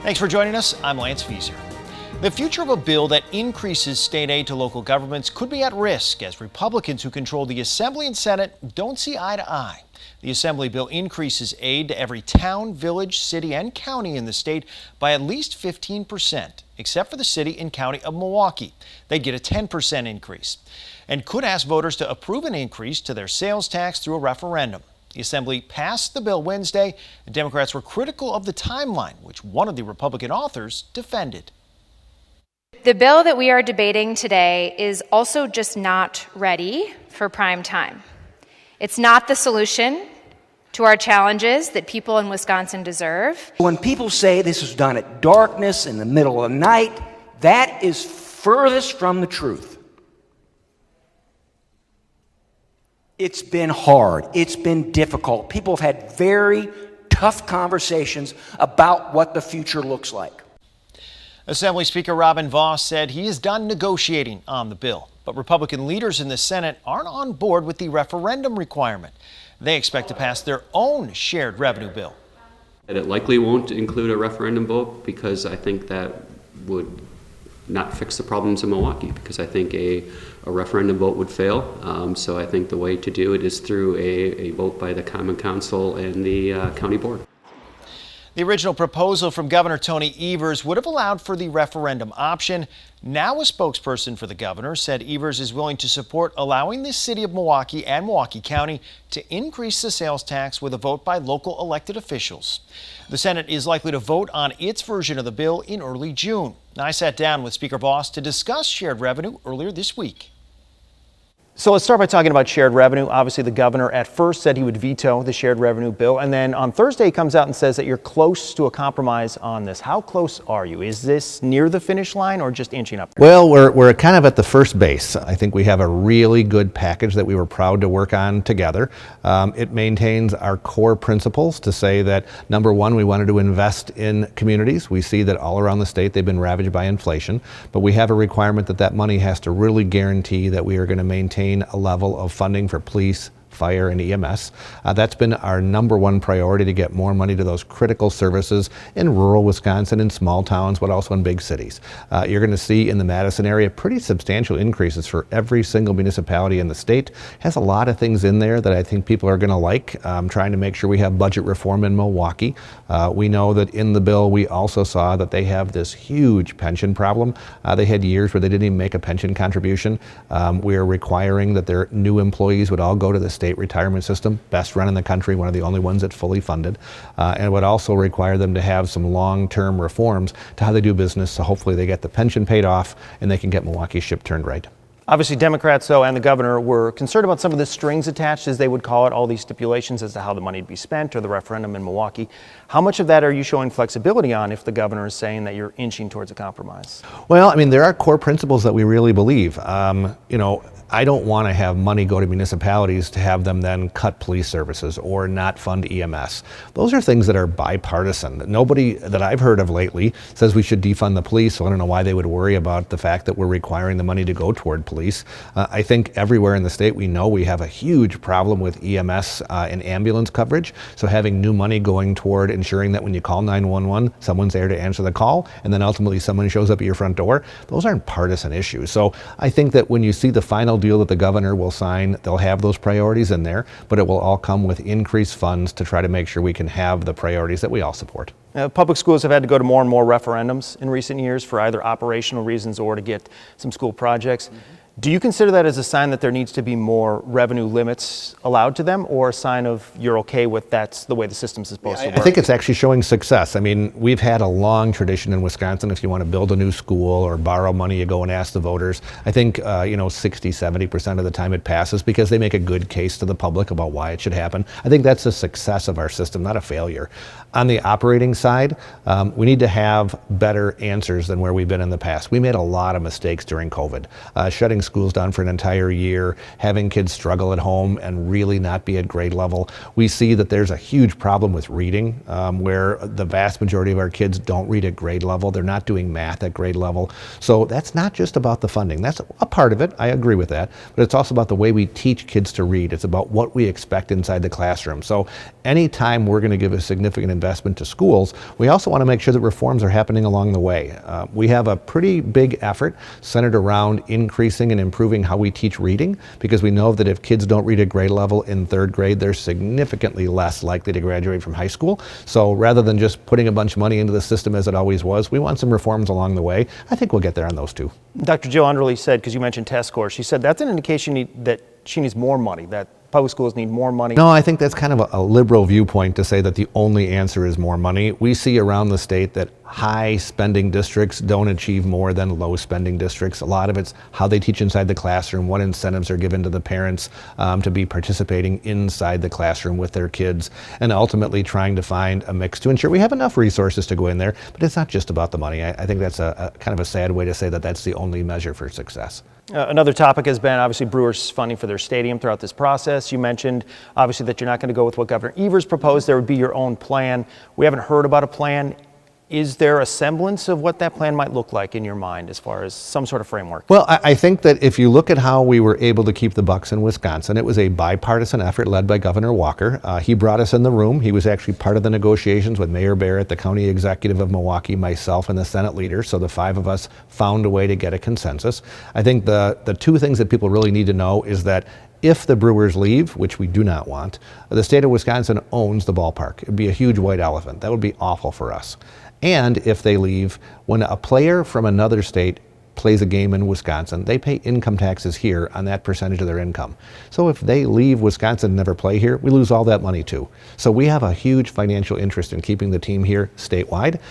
Thanks for joining us. I'm Lance Fieser. The future of a bill that increases state aid to local governments could be at risk as Republicans who control the Assembly and Senate don't see eye to eye. The Assembly bill increases aid to every town, village, city, and county in the state by at least 15%, except for the city and county of Milwaukee. They'd get a 10% increase and could ask voters to approve an increase to their sales tax through a referendum. The Assembly passed the bill Wednesday, and Democrats were critical of the timeline, which one of the Republican authors defended. The bill that we are debating today is also just not ready for prime time. It's not the solution to our challenges that people in Wisconsin deserve. When people say this was done at darkness in the middle of the night, that is furthest from the truth. It's been hard. It's been difficult. People have had very tough conversations about what the future looks like. Assembly Speaker Robin Vos said he is done negotiating on the bill, but Republican leaders in the Senate aren't on board with the referendum requirement. They expect to pass their own shared revenue bill. It likely won't include a referendum vote because I think that would not fix the problems in Milwaukee, because I think a referendum vote would fail. So I think the way to do it is through a vote by the Common Council and the County Board. The original proposal from Governor Tony Evers would have allowed for the referendum option. Now a spokesperson for the governor said Evers is willing to support allowing the city of Milwaukee and Milwaukee County to increase the sales tax with a vote by local elected officials. The Senate is likely to vote on its version of the bill in early June. I sat down with Speaker Vos to discuss shared revenue earlier this week. So let's start by talking about shared revenue. Obviously, the governor at first said he would veto the shared revenue bill, and then on Thursday he comes out and says that you're close to a compromise on this. How close are you? Is this near the finish line or just inching up? Well, we're kind of at the first base. I think we have a really good package that we were proud to work on together. It maintains our core principles to say that, number one, we wanted to invest in communities. We see that all around the state they've been ravaged by inflation, but we have a requirement that that money has to really guarantee that we are going to maintain a level of funding for police, fire, and EMS. That's been our number one priority, to get more money to those critical services in rural Wisconsin, in small towns, but also in big cities. You're going to see in the Madison area pretty substantial increases for every single municipality in the state. Has a lot of things in there that I think people are going to like. Trying to make sure we have budget reform in Milwaukee. We know that in the bill we also saw that they have this huge pension problem. They had years where they didn't even make a pension contribution. We are requiring that their new employees would all go to the state retirement system, best run in the country, one of the only ones that's fully funded, and it would also require them to have some long-term reforms to how they do business, so hopefully they get the pension paid off and they can get Milwaukee's ship turned right. Obviously, Democrats, though, and the governor were concerned about some of the strings attached, as they would call it, all these stipulations as to how the money would be spent, or the referendum in Milwaukee. How much of that are you showing flexibility on if the governor is saying that you're inching towards a compromise? Well, I mean, there are core principles that we really believe. I don't want to have money go to municipalities to have them then cut police services or not fund EMS. Those are things that are bipartisan. Nobody that I've heard of lately says we should defund the police, so I don't know why they would worry about the fact that we're requiring the money to go toward police. I think everywhere in the state we know we have a huge problem with EMS and ambulance coverage, so having new money going toward ensuring that when you call 911, someone's there to answer the call, and then ultimately someone shows up at your front door, those aren't partisan issues. So I think that when you see the final deal that the governor will sign, they'll have those priorities in there, but it will all come with increased funds to try to make sure we can have the priorities that we all support. Public schools have had to go to more and more referendums in recent years for either operational reasons or to get some school projects. Do you consider that as a sign that there needs to be more revenue limits allowed to them, or a sign of you're okay with that's the way the system's supposed to work? I think it's actually showing success. I mean, we've had a long tradition in Wisconsin. If you want to build a new school or borrow money, you go and ask the voters. I think 60-70% of the time it passes because they make a good case to the public about why it should happen. I think that's a success of our system, not a failure. On the operating side, we need to have better answers than where we've been in the past. We made a lot of mistakes during COVID, shutting schools down for an entire year, having kids struggle at home and really not be at grade level. We see that there's a huge problem with reading, where the vast majority of our kids don't read at grade level. They're not doing math at grade level. So that's not just about the funding. That's a part of it. I agree with that. But it's also about the way we teach kids to read. It's about what we expect inside the classroom. So anytime we're going to give a significant investment to schools, we also want to make sure that reforms are happening along the way. We have a pretty big effort centered around increasing and improving how we teach reading, because we know that if kids don't read at grade level in third grade, they're significantly less likely to graduate from high school. So rather than just putting a bunch of money into the system as it always was, we want some reforms along the way. I think we'll get there on those two. Dr. Jill Underly said, because you mentioned test scores, she said that's an indication that she needs more money, that public schools need more money. No, I think that's kind of a liberal viewpoint to say that the only answer is more money. We see around the state that high spending districts don't achieve more than low spending districts. A lot of it's how they teach inside the classroom, what incentives are given to the parents to be participating inside the classroom with their kids, and ultimately trying to find a mix to ensure we have enough resources to go in there. But it's not just about the money. I think that's a kind of a sad way to say that that's the only measure for success. Another topic has been obviously Brewers funding for their stadium throughout this process. You mentioned obviously that you're not going to go with what Governor Evers proposed. There would be your own plan. We haven't heard about a plan. Is there a semblance of what that plan might look like in your mind as far as some sort of framework? Well, I think that if you look at how we were able to keep the Bucks in Wisconsin, it was a bipartisan effort led by Governor Walker. He brought us in the room. He was actually part of the negotiations with Mayor Barrett, the county executive of Milwaukee, myself, and the Senate leader. So the five of us found a way to get a consensus. I think the two things that people really need to know is that if the Brewers leave, which we do not want, the state of Wisconsin owns the ballpark. It would be a huge white elephant. That would be awful for us. And if they leave, when a player from another state plays a game in Wisconsin, they pay income taxes here on that percentage of their income. So if they leave Wisconsin and never play here, we lose all that money too. So we have a huge financial interest in keeping the team here statewide,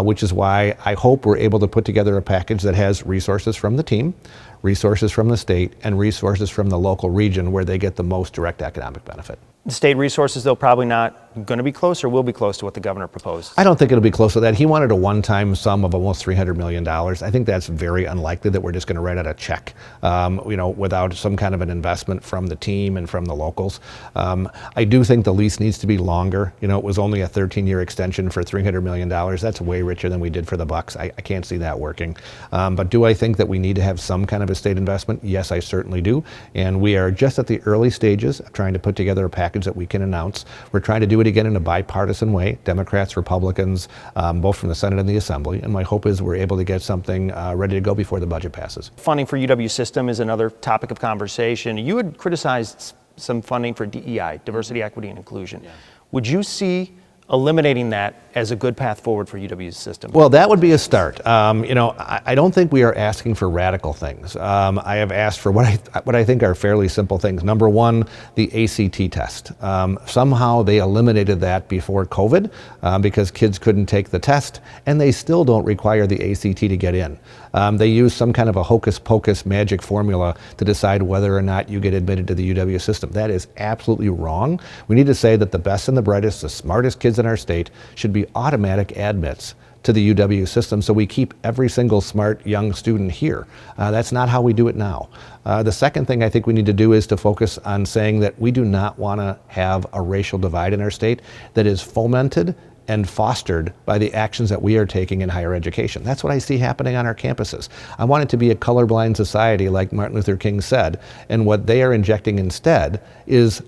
which is why I hope we're able to put together a package that has resources from the team, resources from the state, and resources from the local region where they get the most direct economic benefit. The state resources, though, probably not going to be close or will be close to what the governor proposed. I don't think it'll be close to that. He wanted a one-time sum of almost $300 million. I think that's very unlikely that we're just going to write out a check, without some kind of an investment from the team and from the locals. I do think the lease needs to be longer. It was only a 13-year extension for $300 million. That's way richer than we did for the Bucks. I can't see that working. But do I think that we need to have some kind of a state investment? Yes, I certainly do. And we are just at the early stages of trying to put together a package that we can announce. We're trying to do it again in a bipartisan way, Democrats, Republicans, both from the Senate and the Assembly. And my hope is we're able to get something ready to go before the budget passes. Funding for UW system is another topic of conversation. You had criticized some funding for DEI, diversity, equity, and inclusion. Yeah. Would you see eliminating that as a good path forward for UW's system? Well, that would be a start. I don't think we are asking for radical things. I have asked for what I think are fairly simple things. Number one, the ACT test. Somehow they eliminated that before COVID because kids couldn't take the test, and they still don't require the ACT to get in. They use some kind of a hocus pocus magic formula to decide whether or not you get admitted to the UW system. That is absolutely wrong. We need to say that the best and the brightest, the smartest kids in our state should be automatic admits to the UW system, so we keep every single smart young student here. That's not how we do it now. The second thing I think we need to do is to focus on saying that we do not want to have a racial divide in our state that is fomented and fostered by the actions that we are taking in higher education. That's what I see happening on our campuses. I want it to be a colorblind society, like Martin Luther King said, and what they are injecting instead is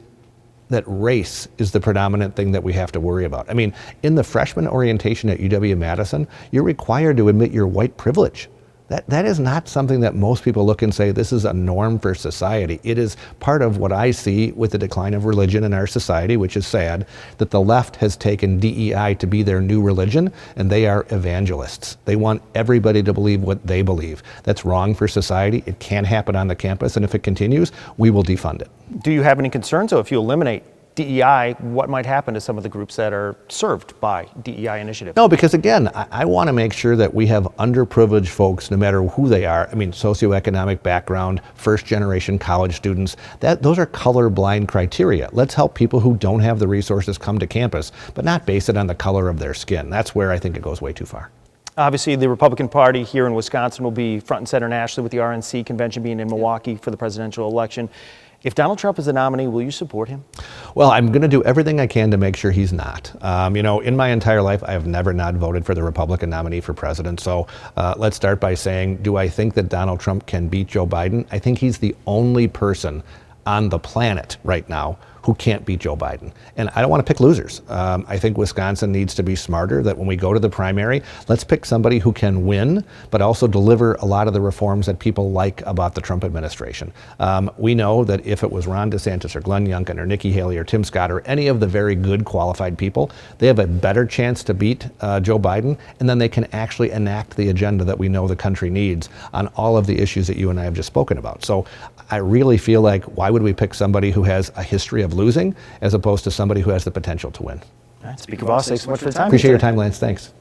that race is the predominant thing that we have to worry about. I mean, in the freshman orientation at UW-Madison, you're required to admit your white privilege. That is not something that most people look and say, this is a norm for society. It is part of what I see with the decline of religion in our society, which is sad, that the left has taken DEI to be their new religion, and they are evangelists. They want everybody to believe what they believe. That's wrong for society. It can't happen on the campus, and if it continues, we will defund it. Do you have any concerns, though, if you eliminate DEI, what might happen to some of the groups that are served by DEI initiatives? No, because again, I want to make sure that we have underprivileged folks, no matter who they are. I mean, socioeconomic background, first generation college students, those are colorblind criteria. Let's help people who don't have the resources come to campus, but not base it on the color of their skin. That's where I think it goes way too far. Obviously, the Republican Party here in Wisconsin will be front and center nationally with the RNC convention being in Milwaukee for the presidential election. If Donald Trump is the nominee, will you support him? Well, I'm going to do everything I can to make sure he's not. In my entire life, I have never not voted for the Republican nominee for president. So let's start by saying, do I think that Donald Trump can beat Joe Biden? I think he's the only person on the planet right now who can't beat Joe Biden. And I don't want to pick losers. I think Wisconsin needs to be smarter, that when we go to the primary, let's pick somebody who can win, but also deliver a lot of the reforms that people like about the Trump administration. We know that if it was Ron DeSantis or Glenn Youngkin or Nikki Haley or Tim Scott or any of the very good qualified people, they have a better chance to beat Joe Biden, and then they can actually enact the agenda that we know the country needs on all of the issues that you and I have just spoken about. So I really feel like, why would we pick somebody who has a history of losing as opposed to somebody who has the potential to win? All right, Speaker Voss, thanks so much for the time. Appreciate your time, Lance. Thanks.